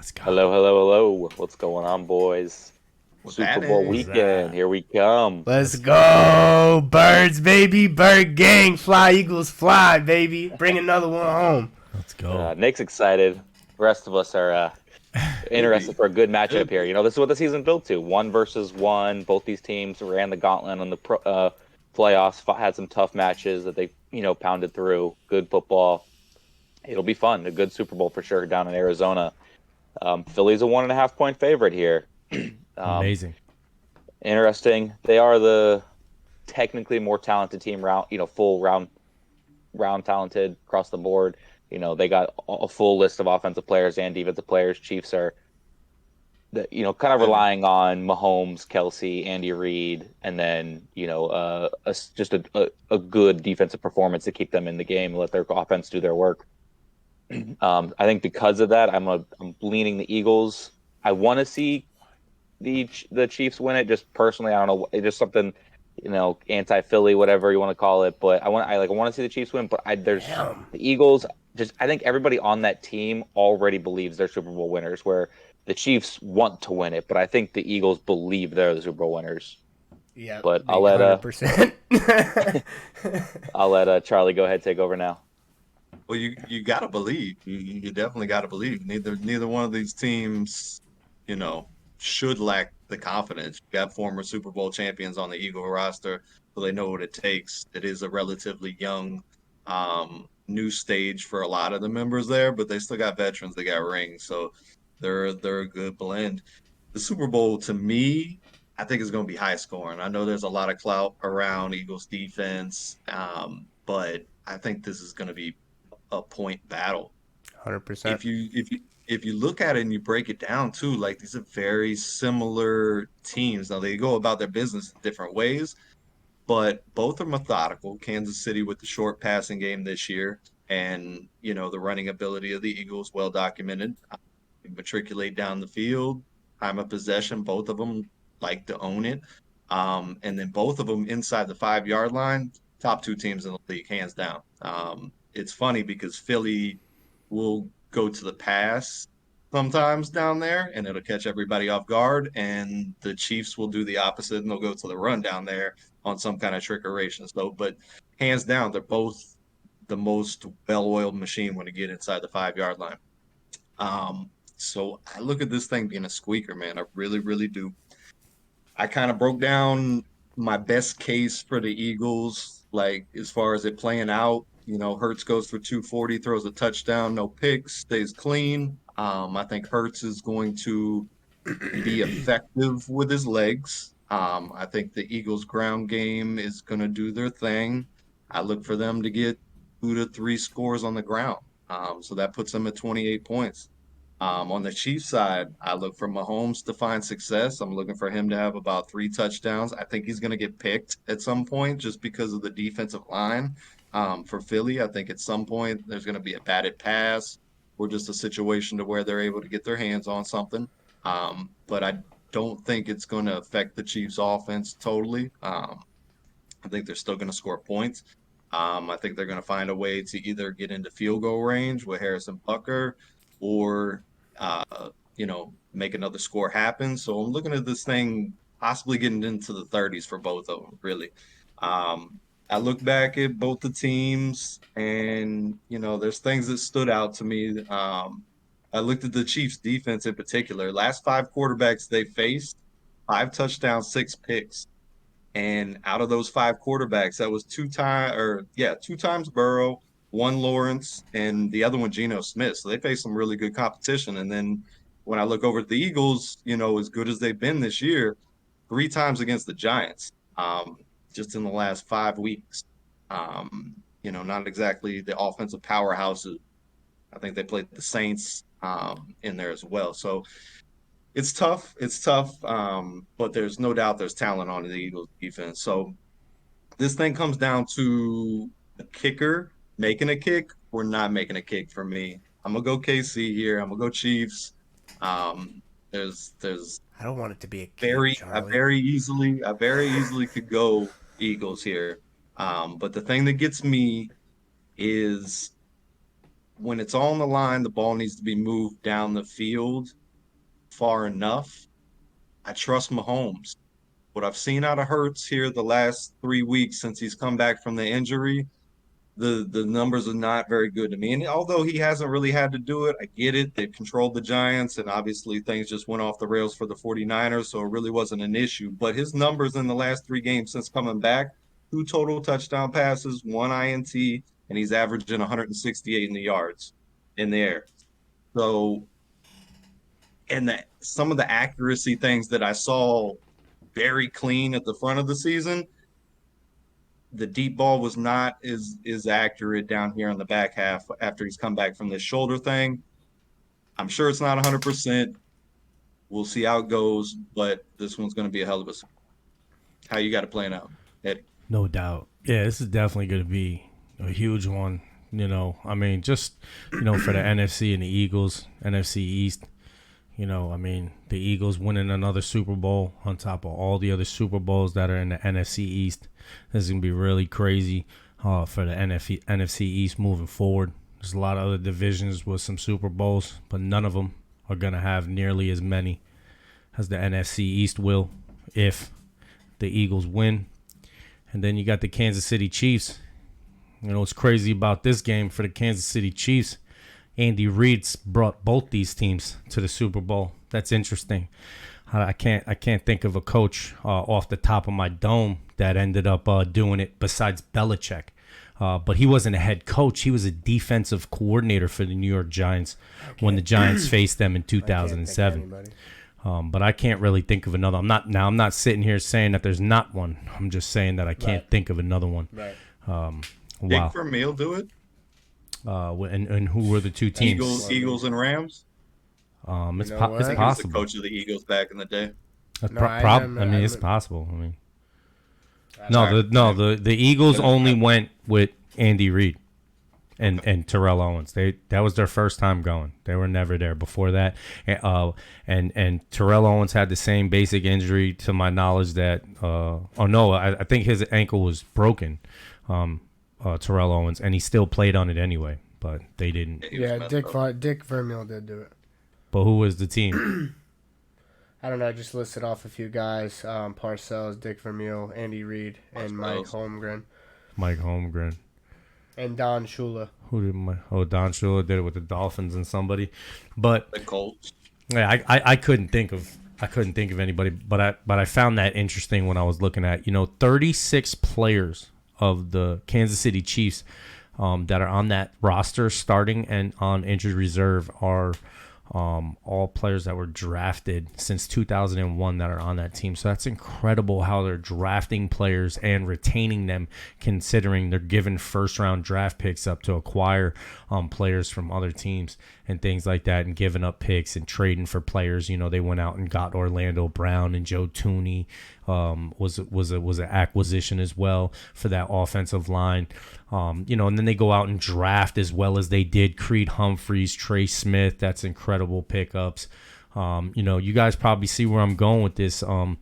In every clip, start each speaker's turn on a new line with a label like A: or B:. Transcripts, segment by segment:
A: Let's go.
B: Hello, hello, hello. What's going on, boys?
C: What's
B: Super Bowl
A: What's
C: happening?
B: weekend.
A: that?
B: Here we come.
A: Let's go. Birds, baby. Bird gang. Fly, Eagles, fly, baby. Bring another one home. Let's go.
B: Nick's excited. The rest of us are
C: Should
B: interested
C: be.
B: for a good matchup
C: Should
B: here.
C: be.
B: This is what the season built to. One versus one. Both these teams ran the gauntlet on the playoffs. Had some tough matches that they pounded through. Good football. It'll be fun. A good Super Bowl for sure down in Arizona. Philly's a 1.5 point favorite here. um,
A: Amazing.
B: Interesting. They are the technically more talented team full round talented across the board. They got a full list of offensive players and defensive players. Chiefs are kind of
C: Heavy.
B: relying on Mahomes, Kelsey, Andy Reid, and then just a good defensive performance to keep them in the game and let their offense do their work. I think because of that, I'm leaning the Eagles. I want to see the Chiefs win it. Just personally, I don't know. It's just something, anti Philly, whatever you want to call it. But I want to see the Chiefs win. But there's
A: Damn.
B: the Eagles. I think everybody on that team already believes they're Super Bowl winners. Where the Chiefs want to win it, but I think the Eagles believe they're the Super Bowl winners.
A: Yep.
B: But
A: They 100%.
B: I'll let Charlie go ahead and take over now.
C: Well, you gotta believe. You definitely gotta believe. Neither one of these teams, you know, should lack the confidence. You got former Super Bowl champions on the Eagle roster, so they know what it takes. It is a relatively young, new stage for a lot of the members there, but they still got veterans. They got rings, so they're a good blend. The Super Bowl to me, I think is going to be high scoring. I know there's a lot of clout around Eagles defense, but I think this is going to be a point battle.
A: 100%.
C: If you look at it and you break it down too, like these are very similar teams. Now they go about their business in different ways, but both are methodical. Kansas City with the short passing game this year, and the running ability of the Eagles well documented. Matriculate down the field, time of possession. Both of them like to own it, and then both of them inside the 5 yard line. Top two teams in the league, hands down. It's funny because Philly will go to the pass sometimes down there, and it'll catch everybody off guard. And the Chiefs will do the opposite, and they'll go to the run down there on some kind of trickeration. So, but hands down, they're both the most well-oiled machine when you get inside the 5 yard line. So I look at this thing being a squeaker, man. I really, really do. I kind of broke down my best case for the Eagles, like as far as it playing out. Hertz goes for 240, throws a touchdown, no picks, stays clean. I think Hertz is going to be effective with his legs. I think the Eagles' ground game is going to do their thing. I look for them to get 2 to 3 scores on the ground. So that puts them at 28 points. On the Chiefs side, I look for Mahomes to find success. I'm looking for him to have about 3 touchdowns. I think he's going to get picked at some point just because of the defensive line. For Philly, I think at some point there's going to be a batted pass or just a situation to where they're able to get their hands on something. But I don't think it's going to affect the Chiefs' offense totally. I think they're still going to score points. I think they're going to find a way to either get into field goal range with Harrison Bucker or, make another score happen. So I'm looking at this thing possibly getting into the 30s for both of them, really. I look back at both the teams and, there's things that stood out to me. I looked at the Chiefs defense in particular. Last 5 quarterbacks they faced, 5 touchdowns, 6 picks. And out of those 5 quarterbacks, that was 2 times Burrow, one Lawrence, and the other one Geno Smith. So they faced some really good competition. And then when I look over at the Eagles, as good as they've been this year, 3 times against the Giants, just in the last 5 weeks. Not exactly the offensive powerhouses. I think they played the Saints in there as well. So it's tough. It's tough. But there's no doubt there's talent on the Eagles defense. So this thing comes down to a kicker making a kick or not making a kick for me. I'm gonna go KC here. I'm gonna go Chiefs. There's
A: I don't want it to be a kick,
C: very I
A: Charlie.
C: very easily I very easily could go Eagles here. But the thing that gets me is when it's on the line, the ball needs to be moved down the field far enough. I trust Mahomes. What I've seen out of Hurts here the last 3 weeks since he's come back from the injury, the numbers are not very good to me. And although he hasn't really had to do it, I get it. They've controlled the Giants, and obviously things just went off the rails for the 49ers, so it really wasn't an issue. But his numbers in the last 3 games since coming back, 2 total touchdown passes, 1 INT, and he's averaging 168 in the yards in the air. So, and some of the accuracy things that I saw very clean at the front of the season, the deep ball was not as accurate down here in the back half after he's come back from this shoulder thing. I'm sure it's not 100%. We'll see how it goes, but this one's going to be a hell of a. How you got it playing out, Eddie?
D: No doubt. Yeah, this is definitely going to be a huge one. I mean, just, for the NFC and the Eagles, NFC East, the Eagles winning another Super Bowl on top of all the other Super Bowls that are in the NFC East. This is going to be really crazy for the NFC East moving forward. There's a lot of other divisions with some Super Bowls, but none of them are going to have nearly as many as the NFC East will if the Eagles win. And then you got the Kansas City Chiefs. What's crazy about this game for the Kansas City Chiefs, Andy Reid's brought both these teams to the Super Bowl. That's interesting. I can't think of a coach off the top of my dome that ended up doing it besides Belichick. But he wasn't a head coach. He was a defensive coordinator for the New York Giants when the Giants faced them in 2007. But I can't really think of another. I'm not sitting here saying that there's not one. I'm just saying that I can't think of another one.
C: Right.
D: Wow.
C: Dick Vermeil do it?
D: And who were the two teams?
C: Eagles and Rams.
D: It's
C: I think
D: possible.
C: he was the coach of the Eagles back in the day.
D: It's possible. The Eagles only went with Andy Reid and Terrell Owens. That was their first time going. They were never there before that. And Terrell Owens had the same basic injury, to my knowledge, that I think his ankle was broken. Terrell Owens, and he still played on it anyway, but they didn't.
A: Yeah, Dick Vermeil did do it.
D: But who was the team?
A: I don't know. I just listed off a few guys: Parcells, Dick Vermeil, Andy Reid, and Mike Holmgren. And Don Shula.
D: Don Shula did it with the Dolphins and somebody, but
C: the Colts.
D: Yeah, I couldn't think of anybody, but I found that interesting when I was looking at 36 players of the Kansas City Chiefs that are on that roster starting and on injured reserve are all players that were drafted since 2001 that are on that team. So that's incredible how they're drafting players and retaining them, considering they're given first-round draft picks up to acquire players from other teams and things like that, and giving up picks and trading for players. They went out and got Orlando Brown, and Joe Tooney was an acquisition as well for that offensive line. And then they go out and draft as well as they did Creed Humphreys, Trey Smith. That's incredible pickups. You guys probably see where I'm going with this. The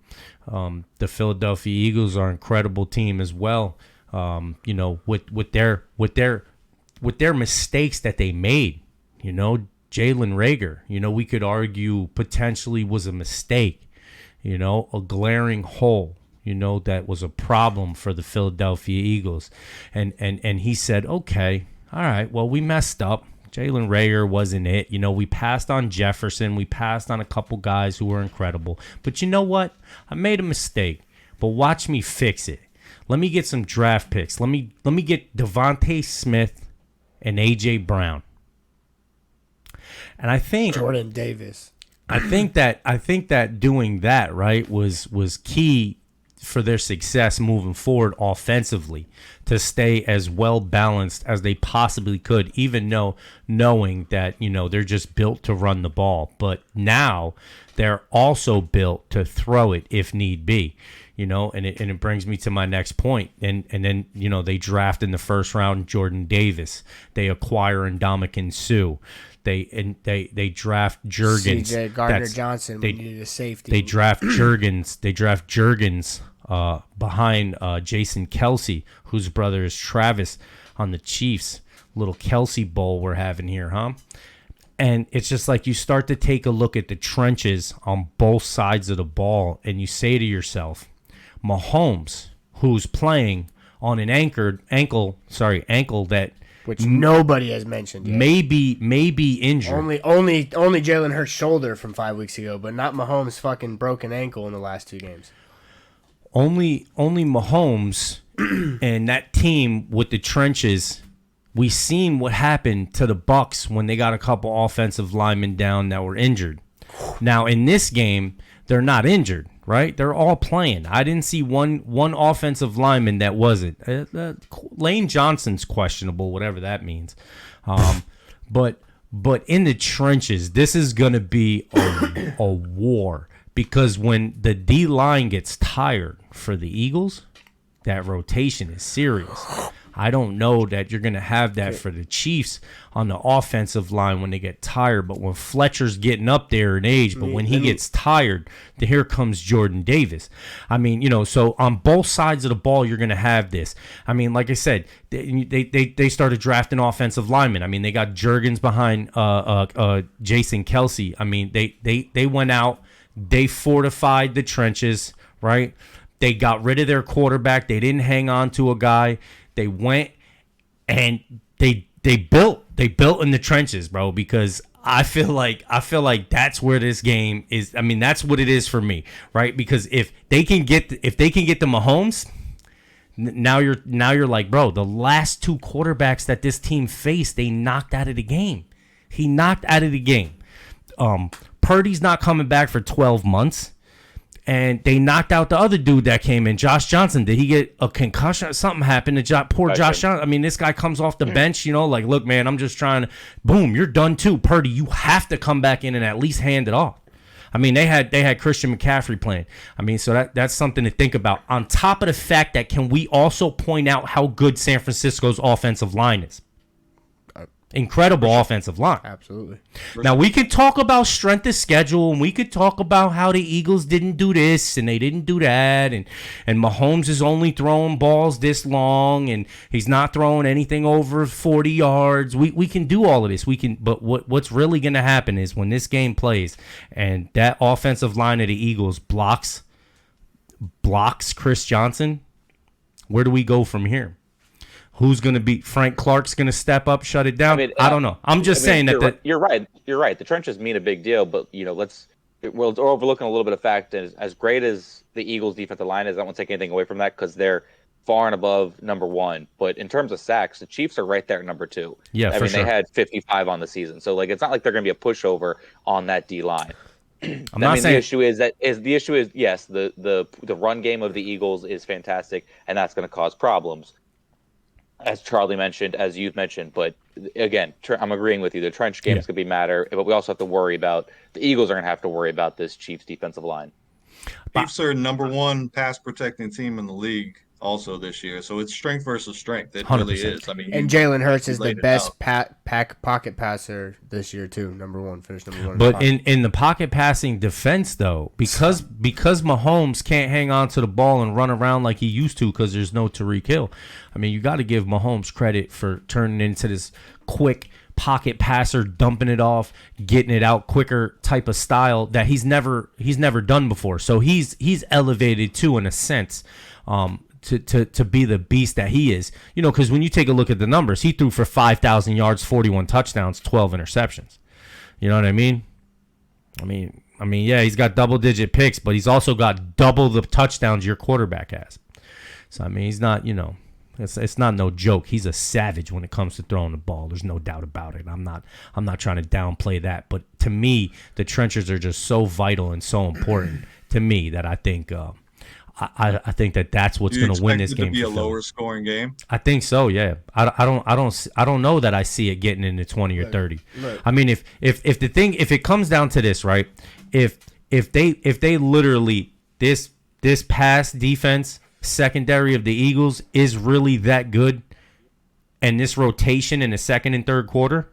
D: Philadelphia Eagles are an incredible team as well. With their mistakes that they made. Jalen Reagor, we could argue potentially was a mistake. A glaring hole, that was a problem for the Philadelphia Eagles. And he said, okay, all right, well, we messed up. Jalen Reagor wasn't it. We passed on Jefferson. We passed on a couple guys who were incredible. But you know what? I made a mistake. But watch me fix it. Let me get some draft picks. Let me get Devontae Smith and A.J. Brown. And I think
A: Jordan Davis.
D: I think that doing that, right, was key for their success moving forward offensively, to stay as well balanced as they possibly could, even knowing that they're just built to run the ball, but now they're also built to throw it if need be. And it brings me to my next point. And then they draft in the first round Jordan Davis. They acquire Ndamukong Suh. They draft Juergens.
A: C.J. Gardner-Johnson. We needed a safety.
D: They draft Juergens. They draft Juergens behind Jason Kelce, whose brother is Travis on the Chiefs. little Kelsey bowl we're having here, huh? And it's just like you start to take a look at the trenches on both sides of the ball, and you say to yourself, Mahomes, who's playing on an ankle that
A: which nobody has mentioned yet.
D: may be injured.
A: Only Jalen Hurts' shoulder from 5 weeks ago, but not Mahomes' fucking broken ankle in the last 2 games.
D: Only Mahomes and that team with the trenches. We seen what happened to the Bucs when they got a couple offensive linemen down that were injured. Now in this game, they're not injured, right? They're all playing. I didn't see one offensive lineman that wasn't. Lane Johnson's questionable, whatever that means. But in the trenches, this is going to be a war, because when the D line gets tired for the Eagles, that rotation is serious. I don't know that you're going to have that for the Chiefs on the offensive line when they get tired. But when Fletcher's getting up there in age, but when he gets tired, here comes Jordan Davis. I mean, so on both sides of the ball, you're going to have this. I mean, like I said, they started drafting offensive linemen. I mean, they got Juergens behind Jason Kelsey. I mean, they went out, they fortified the trenches, right? They got rid of their quarterback. They didn't hang on to a guy. They went and they built in the trenches, bro, because I feel like that's where this game is. I mean, that's what it is for me, right? Because if they can get the Mahomes, now you're like, bro, the last 2 quarterbacks that this team faced, they knocked out of the game. He knocked out of the game. Purdy's not coming back for 12 months. And they knocked out the other dude that came in, Josh Johnson. Did he get a concussion? Something happened to poor Josh Johnson. I mean, this guy comes off the bench, like, look, man, I'm just trying to, boom, you're done too. Purdy, you have to come back in and at least hand it off. I mean, they had Christian McCaffrey playing. I mean, so that's something to think about. On top of the fact that, can we also point out how good San Francisco's offensive line is? Incredible offensive line.
A: Absolutely.
D: Now, we could talk about strength of schedule, and we could talk about how the Eagles didn't do this and they didn't do that, and Mahomes is only throwing balls this long, and he's not throwing anything over 40 yards. We can do all of this. But what's really going to happen is when this game plays and that offensive line of the Eagles blocks Chris Johnson, where do we go from here? Who's going to be Frank Clark's going to step up, shut it down? I don't know. I'm just saying that
B: you're right. You're right. The trenches mean a big deal, but we're overlooking a little bit of fact. As great as the Eagles' defensive line is, I won't take anything away from that because they're far and above number 1. But in terms of sacks, the Chiefs are right there at number 2.
D: Yeah,
B: I mean, they had 55 on the season, so it's not like they're going to be a pushover on that D line. The issue is yes, the run game of the Eagles is fantastic, and that's going to cause problems, as Charlie mentioned, as you've mentioned. But again, I'm agreeing with you. The trench game is going to be matter, but we also have to worry about the Eagles are going to have to worry about this Chiefs defensive line.
C: Chiefs are number 1 pass protecting team in the league also this year, so it's strength versus strength. It 100%. Really is. I mean,
A: and Jalen Hurts is the best pocket passer this year too. Finished number 1.
D: But in the pocket passing defense, though, because Mahomes can't hang on to the ball and run around like he used to because there's no Tyreek Hill. I mean, you got to give Mahomes credit for turning into this quick pocket passer, dumping it off, getting it out quicker type of style that he's never done before. So he's elevated too, in a sense. To be the beast that he is, because when you take a look at the numbers, he threw for 5,000 yards, 41 touchdowns, 12 interceptions. You know what I mean? I mean, yeah, he's got double-digit picks, but he's also got double the touchdowns your quarterback has. So I mean, he's not, it's not no joke. He's a savage when it comes to throwing the ball. There's no doubt about it. I'm not trying to downplay that, but to me, the trenches are just so vital and so important to me that I think. I think that's what's going to win this game.
C: To be a lower scoring game.
D: I think so. Yeah. I don't know that I see it getting into 20 or 30. Right. I mean, if it comes down to this, right? If they literally this pass defense secondary of the Eagles is really that good, and this rotation in the second and third quarter,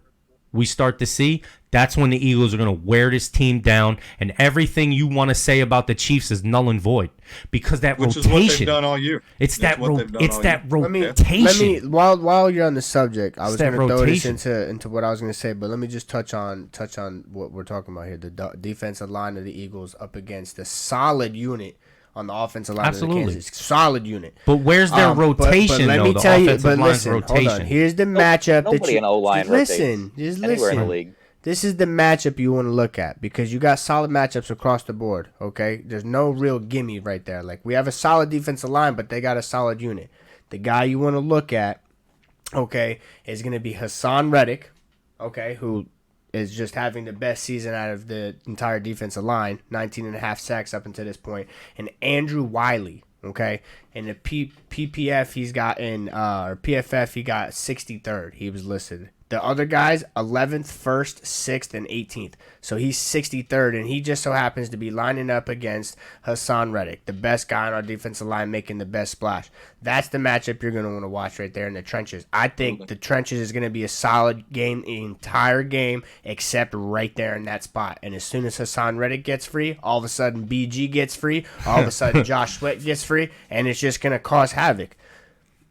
D: we start to see, that's when the Eagles are going to wear this team down, and everything you want to say about the Chiefs is null and void because that
C: Which
D: rotation.
C: is what they've done all year.
D: It's that rotation.
A: Let me while you're on the subject, I was going to throw this
D: rotation.
A: into what I was going to say, but let me just touch on what we're talking about here. The defensive line of the Eagles up against a solid unit on the offensive line of the Kansas. Solid unit.
D: But where's their rotation,
A: let
D: though?
A: me
D: The
A: tell you,
D: offensive line's rotation.
A: hold on. Here's the matchup
B: Nobody in O-line
A: just
B: anywhere
A: listen.
B: in the league.
A: This is the matchup you want to look at because you got solid matchups across the board, okay? There's no real gimme right there. Like, we have a solid defensive line, but they got a solid unit. The guy you want to look at, okay, is going to be Hassan Reddick, okay, who is just having the best season out of the entire defensive line, 19.5 sacks up until this point, and Andrew Wiley, okay? In the PPF, he's got or PFF, he got 63rd. He was listed. The other guys, 11th, 1st, 6th, and 18th. So he's 63rd, and he just so happens to be lining up against Hassan Reddick, the best guy on our defensive line making the best splash. That's the matchup you're going to want to watch right there in the trenches. I think the trenches is going to be a solid game the entire game, except right there in that spot. And as soon as Hassan Reddick gets free, all of a sudden BG gets free, all of a sudden Josh Sweat gets free, and it's just going to cause havoc.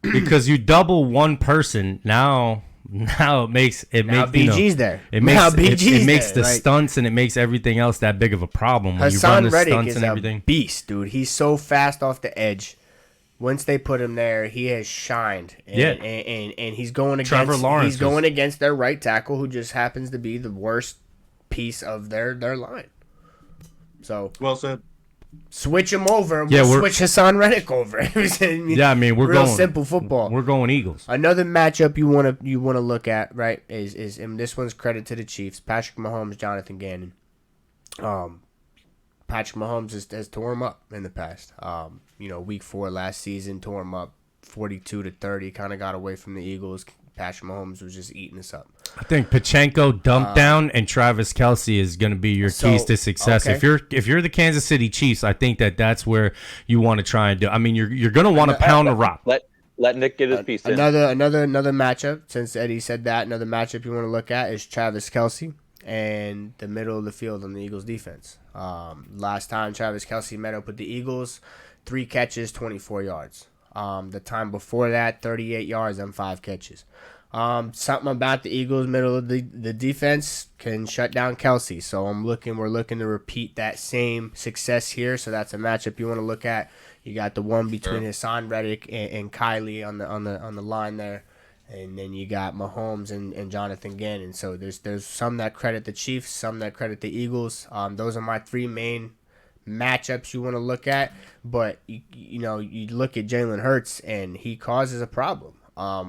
D: Because you double one person now it makes
A: BG's there.
D: It makes
A: BG's
D: it makes
A: there.
D: the stunts and it makes everything else that big of a problem when you run
A: Hassan
D: the
A: Reddick
D: stunts
A: is
D: and
A: a
D: everything.
A: beast, dude. He's so fast off the edge. Once they put him there, he has shined. And he's going against
D: Trevor Lawrence.
A: He's going against their right tackle, who just happens to be the worst piece of their line. So
C: Well said.
A: switch him over.
D: Yeah,
A: Switch Hassan Reddick over.
D: Yeah, I mean we're
A: real
D: going
A: simple football.
D: We're going Eagles.
A: Another matchup you want to look at, right, is and this one's credit to the Chiefs. Patrick Mahomes, Jonathan Gannon. Patrick Mahomes has tore him up in the past. Week 4 last season tore him up 42-30. Kind of got away from the Eagles. Patrick Mahomes was just eating us up.
D: I think Pachenko, dump down, and Travis Kelce is going to be your keys to success.
A: Okay.
D: If you're the Kansas City Chiefs, I think that's where you want to try and do. I mean, you're going to want to pound the rock.
B: Let Nick get his piece in.
A: Another matchup. Since Eddie said that, another matchup you want to look at is Travis Kelce and the middle of the field on the Eagles defense. Last time Travis Kelce met up with the Eagles, 3 catches, 24 yards. The time before that, 38 yards and 5 catches. Something about the Eagles' middle of the defense can shut down Kelce. So we're looking to repeat that same success here. So that's a matchup you want to look at. You got the one between Hassan Reddick and Kylie on the line there. And then you got Mahomes and Jonathan Gannon. So there's some that credit the Chiefs, some that credit the Eagles. Those are my 3 main matchups you want to look at. But you look at Jalen Hurts and he causes a problem.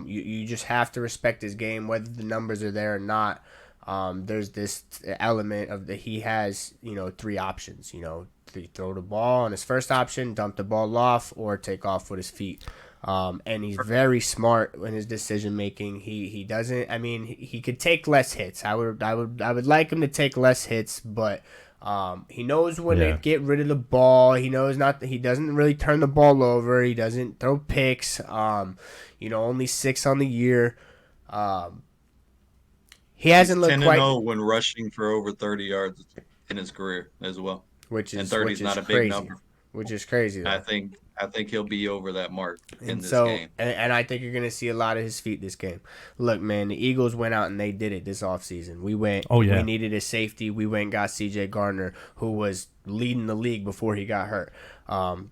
A: You just have to respect his game, whether the numbers are there or not. There's this element of that he has, 3 options. Throw the ball on his first option, dump the ball off, or take off with his feet. And he's very smart in his decision making. He doesn't. I mean, he could take less hits. I would like him to take less hits, but he knows when to get rid of the ball. He knows he doesn't really turn the ball over. He doesn't throw picks. Only 6 on the year. He hasn't looked
C: 10-0 when rushing for over 30 yards in his career as well.
A: Which is
C: 30 is not a
A: crazy,
C: big number.
A: Which is crazy. Though.
C: I think he'll be over that mark in this game.
A: And I think you're going to see a lot of his feet this game. Look, man, the Eagles went out and they did it this offseason. We needed a safety. We went and got C.J. Gardner, who was leading the league before he got hurt.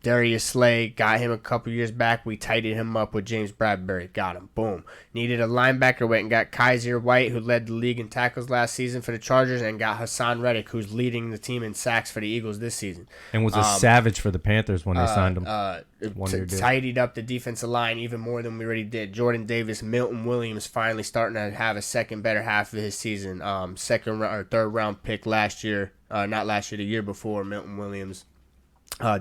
A: Darius Slay, got him a couple years back. We tightened him up with James Bradbury. Got him. Boom. Needed a linebacker. Went and got Kaiser White, who led the league in tackles last season for the Chargers, and got Hassan Reddick, who's leading the team in sacks for the Eagles this season.
D: And was a savage for the Panthers when they signed him.
A: Tidied up the defensive line even more than we already did. Jordan Davis, Milton Williams finally starting to have a second better half of his season. Second or third round pick last year. Not last year, the year before, Milton Williams.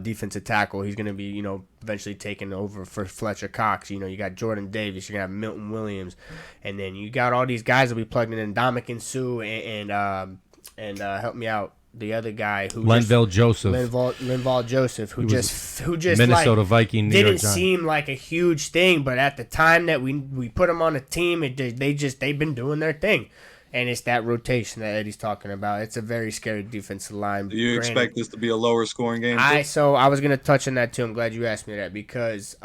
A: Defensive tackle. He's going to be, eventually taking over for Fletcher Cox. You got Jordan Davis. You're going to have Milton Williams. And then you got all these guys that we plugged in, Ndamukong Suh and help me out, the other guy who
D: Linval Joseph,
A: who just
D: Minnesota Viking,
A: didn't seem like a huge thing, but at the time that we put him on the team, they've been doing their thing. And it's that rotation that Eddie's talking about. It's a very scary defensive line.
C: Do you
A: Granted,
C: expect this to be a lower scoring game too?
A: I was gonna touch on that too. I'm glad you asked me that because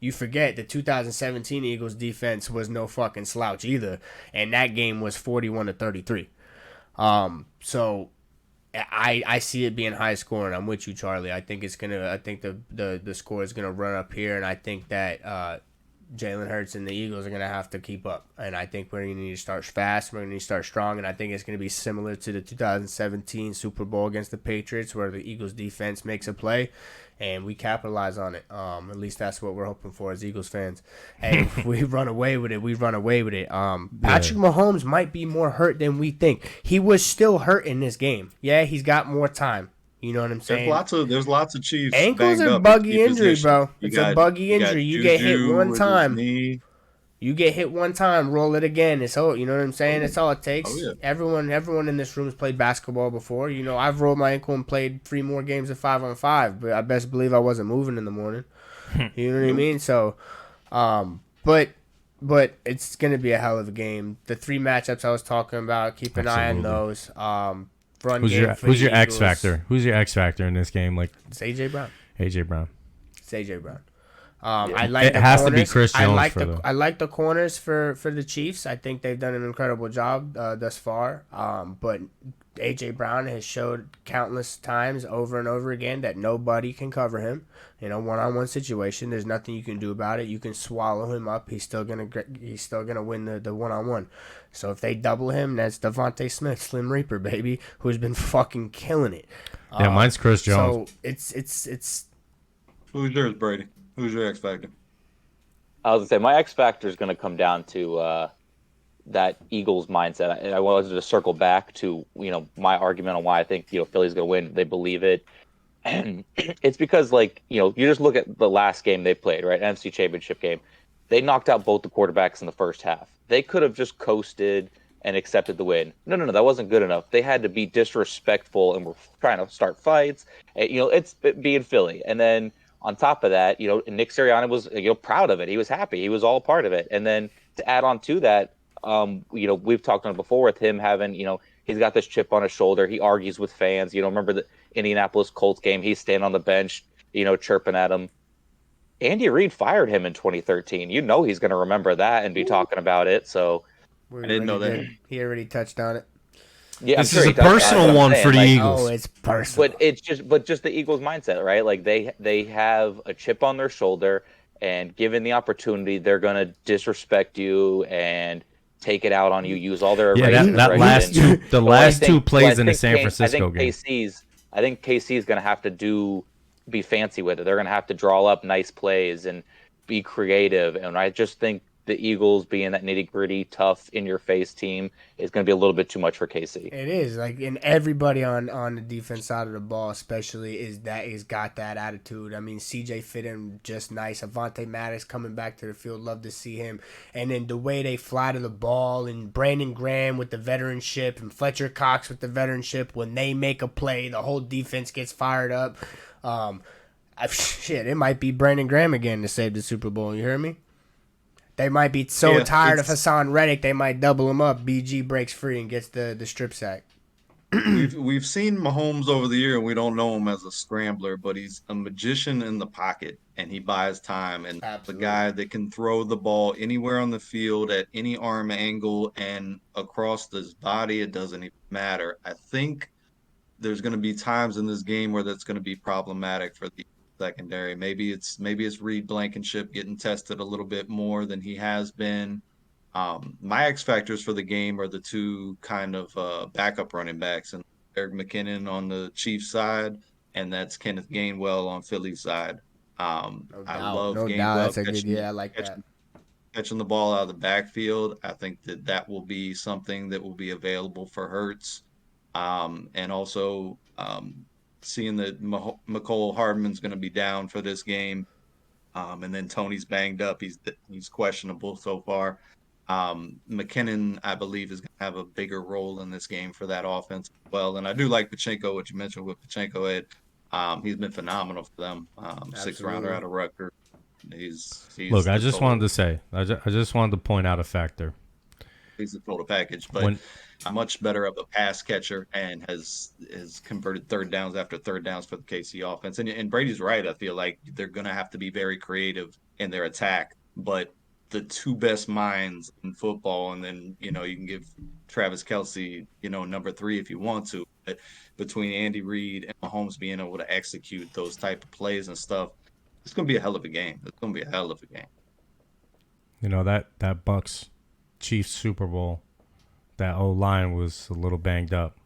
A: you forget the 2017 Eagles defense was no fucking slouch either, and that game was 41-33. So I see it being high scoring. I'm with you, Charlie. I think the score is gonna run up here, and I think that Jalen Hurts and the Eagles are going to have to keep up. And I think we're going to need to start fast. We're going to need to start strong. And I think it's going to be similar to the 2017 Super Bowl against the Patriots where the Eagles defense makes a play and we capitalize on it. At least that's what we're hoping for as Eagles fans. And if we run away with it, we run away with it. Patrick Mahomes might be more hurt than we think. He was still hurt in this game. Yeah, he's got more time. You know what I'm saying?
C: There's lots of Chiefs.
A: Ankles are buggy injury, bro. It's a buggy injury. You get hit one time. You get hit one time, roll it again. It's all, you know what I'm saying? That's all it takes.
C: Oh, yeah.
A: Everyone in this room has played basketball before. You know, I've rolled my ankle and played 3 more games of 5-on-5, but I best believe I wasn't moving in the morning. You know what I mean? So, but it's gonna be a hell of a game. The 3 matchups I was talking about, keep an eye on those.
D: Who's your X factor? Who's your X factor in this game? Like
A: it's AJ Brown.
D: AJ Brown.
A: It's AJ Brown. I like
D: it
A: the
D: has
A: corners.
D: to be Chris Jones
A: I like the corners for the Chiefs. I think they've done an incredible job thus far. But AJ Brown has showed countless times over and over again that nobody can cover him in a one-on-one situation. There's nothing you can do about it. You can swallow him up. He's still gonna win the one-on-one. So if they double him, that's Devontae Smith, Slim Reaper, baby, who's been fucking killing it.
D: Yeah, mine's Chris Jones.
A: So it's.
C: Who's yours, Brady? Who's your X factor?
B: I was gonna say my X factor is going to come down to that Eagles mindset. And I wanted to circle back to my argument on why I think Philly's going to win. They believe it, and it's because you just look at the last game they played, right? NFC Championship game. They knocked out both the quarterbacks in the first half. They could have just coasted and accepted the win. No, that wasn't good enough. They had to be disrespectful and were trying to start fights. It's being Philly, and then. On top of that, Nick Sirianni was proud of it. He was happy. He was all part of it. And then to add on to that, we've talked on it before with him having, he's got this chip on his shoulder. He argues with fans. Remember the Indianapolis Colts game? He's standing on the bench, chirping at him. Andy Reid fired him in 2013. He's going to remember that and be talking about it. So
C: I didn't know that.
A: He already touched on it.
B: Yeah,
D: this is a personal one for the Eagles.
A: Oh, it's personal.
B: But just the Eagles mindset, right? Like they have a chip on their shoulder, and given the opportunity, they're gonna disrespect you and take it out on you. Use all their
D: last two plays in the San Francisco game.
B: I think KC's gonna have to be fancy with it. They're gonna have to draw up nice plays and be creative. And I just think the Eagles being that nitty-gritty, tough, in-your-face team is going to be a little bit too much for KC.
A: It is. And everybody on the defense side of the ball especially is got that attitude. I mean, CJ fit in just nice. Avonte Maddox coming back to the field, love to see him. And then the way they fly to the ball, and Brandon Graham with the veteranship, and Fletcher Cox with the veteranship, when they make a play, the whole defense gets fired up. It might be Brandon Graham again to save the Super Bowl. You hear me? They might be tired of Hassan Reddick, they might double him up. BG breaks free and gets the strip sack.
C: We've seen Mahomes over the year, and we don't know him as a scrambler, but he's a magician in the pocket, and he buys time. And the guy that can throw the ball anywhere on the field at any arm angle and across his body, it doesn't even matter. I think there's going to be times in this game where that's going to be problematic for the secondary. Maybe it's Reed Blankenship getting tested a little bit more than he has been. My X factors for the game are the 2 kind of backup running backs, and Eric McKinnon on the Chiefs side, and that's Kenneth Gainwell on Philly's side. I love Gainwell.
A: I like that.
C: Catching the ball out of the backfield. I think that will be something that will be available for Hurts. And also seeing that McCole Hardman's going to be down for this game, and then Tony's banged up. He's questionable so far. McKinnon, I believe, is going to have a bigger role in this game for that offense as well. And I do like Pacheco, what you mentioned with Pacheco. He's been phenomenal for them. 6th rounder out of Rutgers.
D: Look, I just wanted to point out a factor.
C: He's a total package, but
D: When
C: much better of a pass catcher and has converted third downs after third downs for the KC offense. And Brady's right. I feel like they're going to have to be very creative in their attack. But the two best minds in football, and then you can give Travis Kelce number 3 if you want to. But between Andy Reid and Mahomes being able to execute those type of plays and stuff, it's going to be a hell of a game. It's going to be a hell of a game.
D: that Bucks Chiefs Super Bowl, that O line was a little banged up,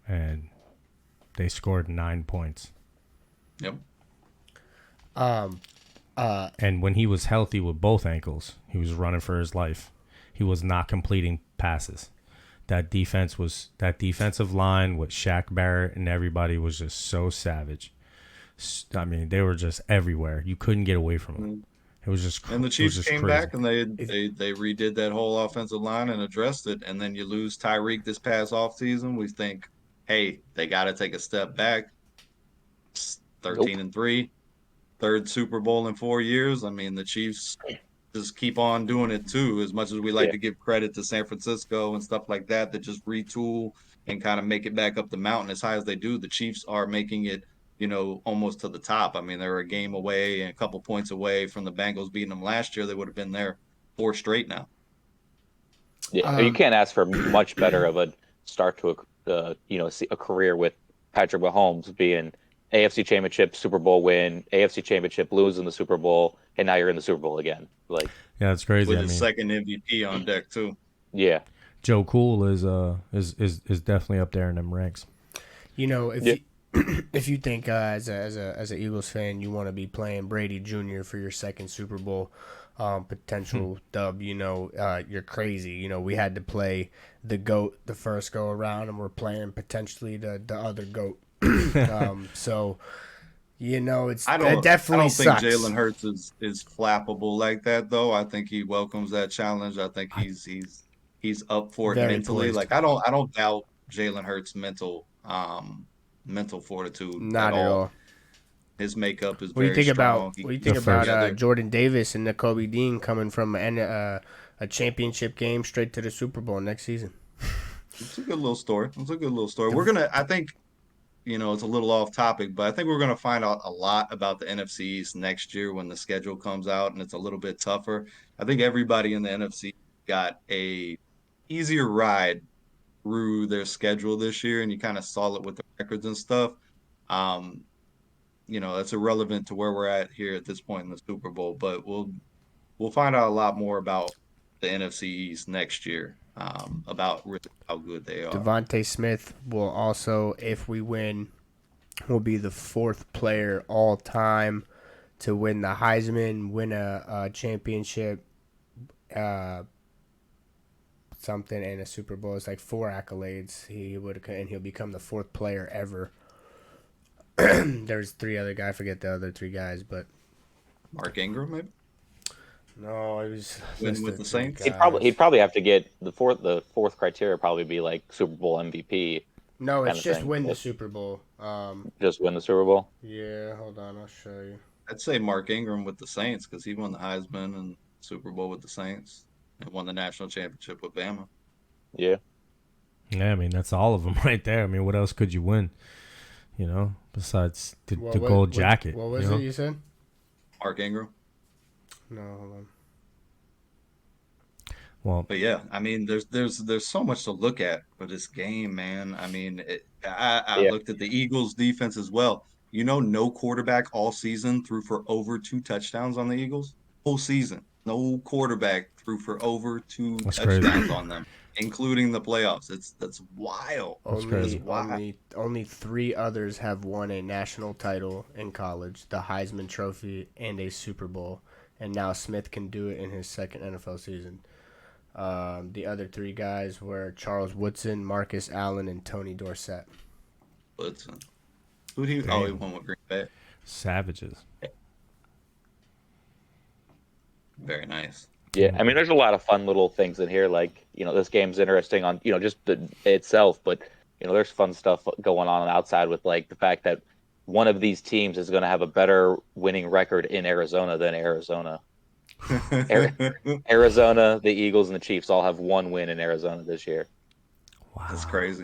D: and they scored 9 points.
C: Yep.
D: And when he was healthy with both ankles, he was running for his life. He was not completing passes. That defensive line with Shaq Barrett and everybody was just so savage. I mean, they were just everywhere. You couldn't get away from them. It was just
C: And the Chiefs came
D: crazy.
C: back and they redid that whole offensive line and addressed it. And then you lose Tyreek this past offseason. We think, hey, they got to take a step back. 13-3, third Super Bowl in 4 years. I mean, the Chiefs just keep on doing it too. As much as we like to give credit to San Francisco and stuff like that just retool and kind of make it back up the mountain as high as they do, the Chiefs are making it almost to the top. I mean, they were a game away and a couple points away from the Bengals beating them last year. They would have been there 4 straight now.
B: Yeah, you can't ask for much better of a start to a career with Patrick Mahomes being AFC Championship, Super Bowl win, AFC Championship, lose in the Super Bowl, and now you're in the Super Bowl again. Like,
D: yeah, it's crazy.
C: With his second MVP on deck too.
B: Yeah,
D: Joe Cool is definitely up there in them ranks.
A: If you think as a Eagles fan you want to be playing Brady Jr. for your second Super Bowl potential dub, you're crazy. We had to play the GOAT the first go around, and we're playing potentially the other GOAT. So it definitely sucks.
C: I don't think Jalen Hurts is flappable like that though. I think he welcomes that challenge. I think he's up for it mentally.
A: Poised.
C: Like I don't doubt Jalen Hurts' mental fortitude
A: Not at all.
C: His makeup is
A: What do you think
C: strong.
A: about Jordan Davis and Nakobe Dean coming from a championship game straight to the Super Bowl next season?
C: It's a good little story. We're gonna, I think, it's a little off topic, but I think we're gonna find out a lot about the NFC East next year when the schedule comes out and it's a little bit tougher. I think everybody in the NFC got a easier ride through their schedule this year, and you kind of saw it with the records and stuff. That's irrelevant to where we're at here at this point in the Super Bowl, but we'll find out a lot more about the NFC East next year, about really how good they are.
A: Devontae Smith will also, if we win, will be the 4th player all time to win the Heisman, win a championship, something, and a Super Bowl. It's like 4 accolades. He'll become the 4th player ever. There's 3 other guys. I forget the other 3 guys, but
C: Mark Ingram, maybe.
A: No, it was
C: with the Saints.
B: He'd probably have to get the fourth criteria. Probably be like Super Bowl MVP.
A: No, it's just win the Super Bowl.
B: Just win the Super Bowl.
A: Yeah, hold on, I'll show you.
C: I'd say Mark Ingram with the Saints because he won the Heisman and Super Bowl with the Saints and won the national championship with Bama.
B: Yeah.
D: Yeah, I mean that's all of them right there. I mean, what else could you win? Besides the gold jacket.
A: What was it you said?
C: Mark Ingram.
A: No, hold on.
D: Well,
C: but yeah, I mean, there's so much to look at for this game, man. I mean, I looked at the Eagles' defense as well. No quarterback all season threw for over 2 touchdowns on the Eagles. Whole season, no quarterback threw for over 2 touchdowns on them, including the playoffs. That's wild.
A: Only 3 others have won a national title in college: the Heisman Trophy and a Super Bowl. And now Smith can do it in his second NFL season. The other 3 guys were Charles Woodson, Marcus Allen, and Tony Dorsett.
C: Woodson. Who'd he? Oh, he won with Green Bay.
D: Savages.
C: Very nice.
B: Yeah, I mean, there's a lot of fun little things in here. Like, this game's interesting on, just itself, but there's fun stuff going on outside with like the fact that one of these teams is going to have a better winning record in Arizona than Arizona. Arizona, the Eagles, and the Chiefs all have one win in Arizona this year.
D: Wow.
C: That's crazy.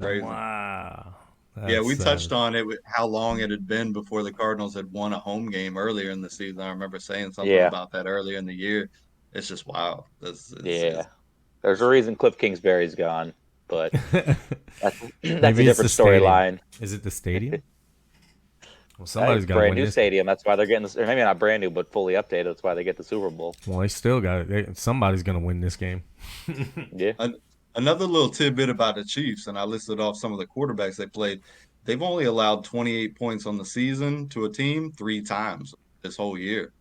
C: Crazy.
D: Wow.
C: Yeah,
D: That's
C: we touched
D: savage.
C: on it, how long it had been before the Cardinals had won a home game earlier in the season. I remember saying something
B: Yeah,
C: about that earlier in the year. It's just wild.
B: yeah. There's a reason Cliff Kingsbury's gone, but that's that's a
D: Maybe it's the
B: different
D: stadium.
B: storyline.
D: Is it the stadium? Well,
B: Hey,
D: somebody's got to
B: brand
D: win
B: new
D: this.
B: stadium. That's why they're getting this. Or maybe not brand new, but fully updated. That's why they get the Super Bowl.
D: Well, they still got it. Somebody's going to win this game.
B: Yeah.
C: An- Another little tidbit about the Chiefs, and I listed off some of the quarterbacks they played. They've only allowed 28 points on the season to a team 3 times this whole year.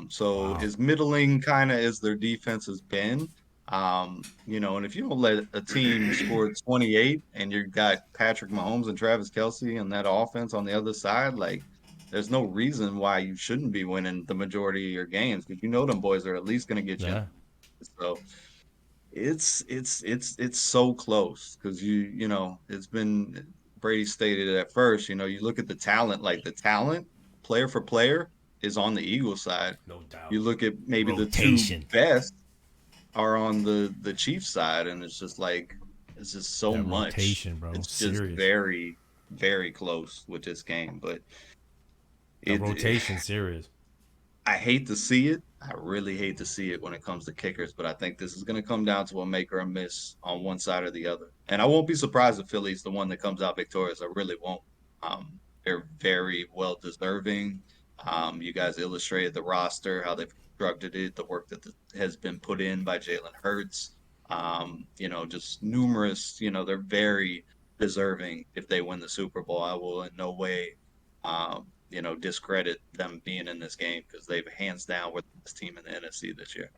C: So
D: Wow.
C: as middling kind of as their defense has been, and if you don't let a team score 28 and you've got Patrick Mahomes and Travis Kelce and that offense on the other side, like there's no reason why you shouldn't be winning the majority of your games because you know them boys are at least going to get you.
D: Yeah.
C: So it's so close because it's been Brady stated it at first. You look at the talent, like the talent player for player is on the Eagles side.
D: No doubt.
C: You look at maybe the two
D: Rotation.
C: best are on the Chiefs side, and it's just like it's just so
D: That
C: much.
D: rotation, bro.
C: It's just
D: Serious.
C: very, very close with this game, but
D: That
C: it
D: rotation, serious.
C: I hate to see it. I really hate to see it when it comes to kickers, but I think this is going to come down to a make or a miss on one side or the other. And I won't be surprised if Philly's the one that comes out victorious. I really won't. They're very well deserving. You guys illustrated the roster, how they've constructed it, the work that has been put in by Jalen Hurts. Just numerous. They're very deserving if they win the Super Bowl. I will in no way discredit them being in this game because they've hands down were the best team in the NFC this year.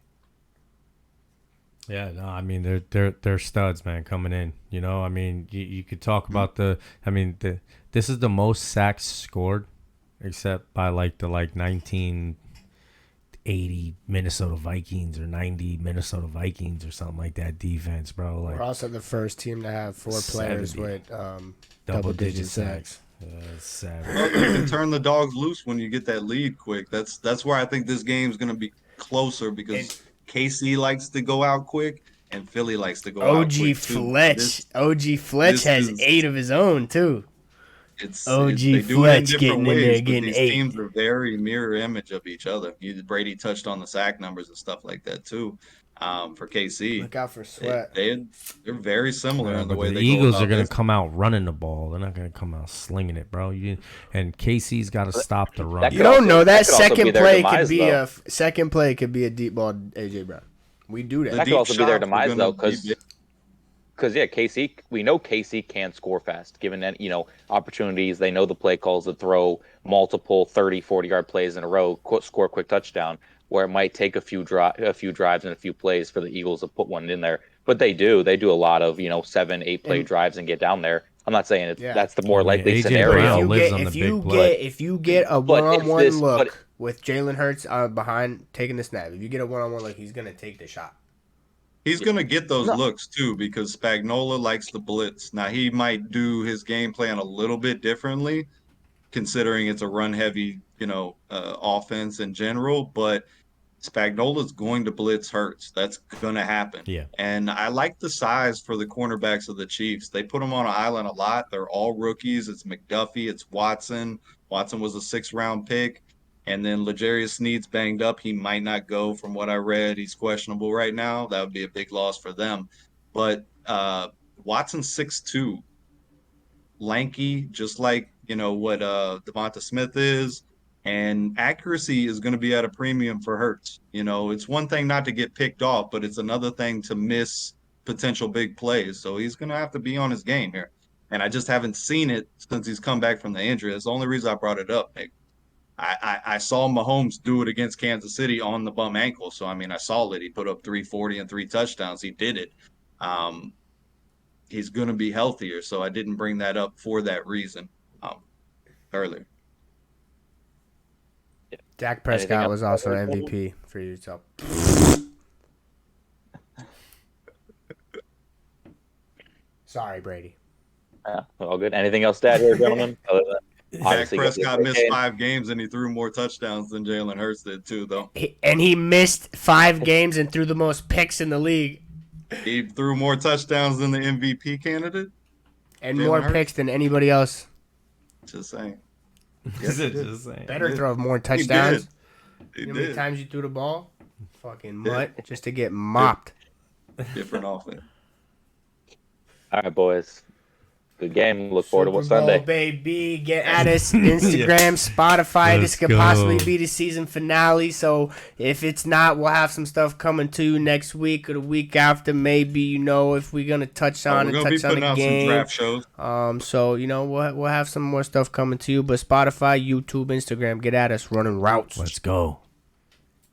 D: Yeah, no, I mean they're studs, man, coming in. I mean you could talk about this is the most sacks scored, except by the 1980 Minnesota Vikings or 90 Minnesota Vikings or something like that defense, bro.
A: We're also the first team to have 4 players
D: 70.
A: with double-digit sacks.
D: Yeah, it's savage.
C: Well, you can turn the dogs loose when you get that lead quick. That's where I think this game's going to be closer because
A: And
C: KC likes to go out quick and Philly likes to go out
A: OG
C: quick too.
A: Fletch, OG Fletch
C: This
A: has
C: is
A: 8 of his own too.
C: they
A: OG
C: do it in
A: Fletch
C: different
A: getting in there
C: ways, but
A: getting
C: these
A: 8.
C: teams are very mirror image of each other. Brady touched on the sack numbers and stuff like that too. For KC,
A: Look out for
C: they,
A: Sweat.
C: they're very similar
D: Yeah,
C: in the
D: but
C: way
D: the
C: they go
D: Eagles are
C: about
D: going to
C: this.
D: come out running the ball. They're not going to come out slinging it, bro. And KC's got to stop the run.
B: That
A: You
B: could
A: don't
B: also-
A: know that
B: that could also be
A: second
B: their
A: play could
B: demise,
A: be
B: though.
A: second play could be a deep ball AJ Brown. We do
C: The
A: that.
B: That could
C: deep
B: also be their
C: shots are
B: demise
C: gonna
B: though,
C: be big.
B: because we know KC can score fast, given that opportunities. They know the play calls to throw multiple 30, 40-yard plays in a row, score a quick touchdown. Where it might take a few drives and a few plays for the Eagles to put one in there, but they do a lot of 7, 8 play
A: And-
B: drives and get down there. I'm not saying
A: Yeah.
B: that's the more
D: I mean,
B: likely
D: AJ
B: scenario.
D: Brown lives on the big play.
A: If you get a
B: But if
A: one-on-one
B: this-
A: look
B: but-
A: with Jalen Hurts behind taking the snap, if you get a one-on-one look, he's gonna take the shot.
C: He's going to get those
B: No.
C: looks too because Spagnola likes the blitz. Now he might do his game plan a little bit differently, considering it's a run heavy, offense in general. But Spagnola's going to blitz Hurts. That's going to happen.
D: Yeah.
C: And I like the size for the cornerbacks of the Chiefs. They put them on an island a lot. They're all rookies. It's McDuffie. It's Watson. Watson was a 6th-round pick. And then L'Jarius Sneed's banged up. He might not go from what I read. He's questionable right now. That would be a big loss for them. But Watson's 6'2", lanky, just like, what Devonta Smith is. And accuracy is going to be at a premium for Hurts. It's one thing not to get picked off, but it's another thing to miss potential big plays. So he's going to have to be on his game here. And I just haven't seen it since he's come back from the injury. That's the only reason I brought it up, Nick. I saw Mahomes do it against Kansas City on the bum ankle. So, I mean, I saw it. He put up 340 and 3 touchdowns. He did it. He's going to be healthier. So I didn't bring that up for that reason earlier.
A: Dak
B: Anything
A: Prescott
B: else?
A: was also MVP for you. So sorry, Brady.
B: Yeah, all good. Anything else to add here, gentlemen? Other than
C: Dak
B: Obviously,
C: Prescott missed 5 games and he threw more touchdowns than Jalen Hurts did too, though.
A: And he missed 5 games and threw the most picks in the league.
C: He threw more touchdowns than the MVP candidate.
A: And
C: Jalen
A: more
C: Hurts?
A: picks than anybody else.
C: Just saying.
D: Just saying.
A: Better throw more touchdowns.
C: He
A: You know how many
C: did.
A: times you threw the ball? Fucking
C: Yeah.
A: mutt. Just to get mopped.
C: Different offense.
B: All right, boys. Good game. Look forward to what
A: Super Bowl,
B: Sunday.
A: baby. Get at us. Instagram, Spotify.
D: Let's
A: This could
D: go.
A: possibly be the season finale. So if it's not, we'll have some stuff coming to you next week or the week after. Maybe, you know, if we're going to touch on
C: We're
A: and
C: gonna be
A: touch on
C: putting
A: the
C: out some
A: game.
C: draft shows.
A: So, you know, we'll have some more stuff coming to you. But Spotify, YouTube, Instagram, get at us running routes.
D: Let's go.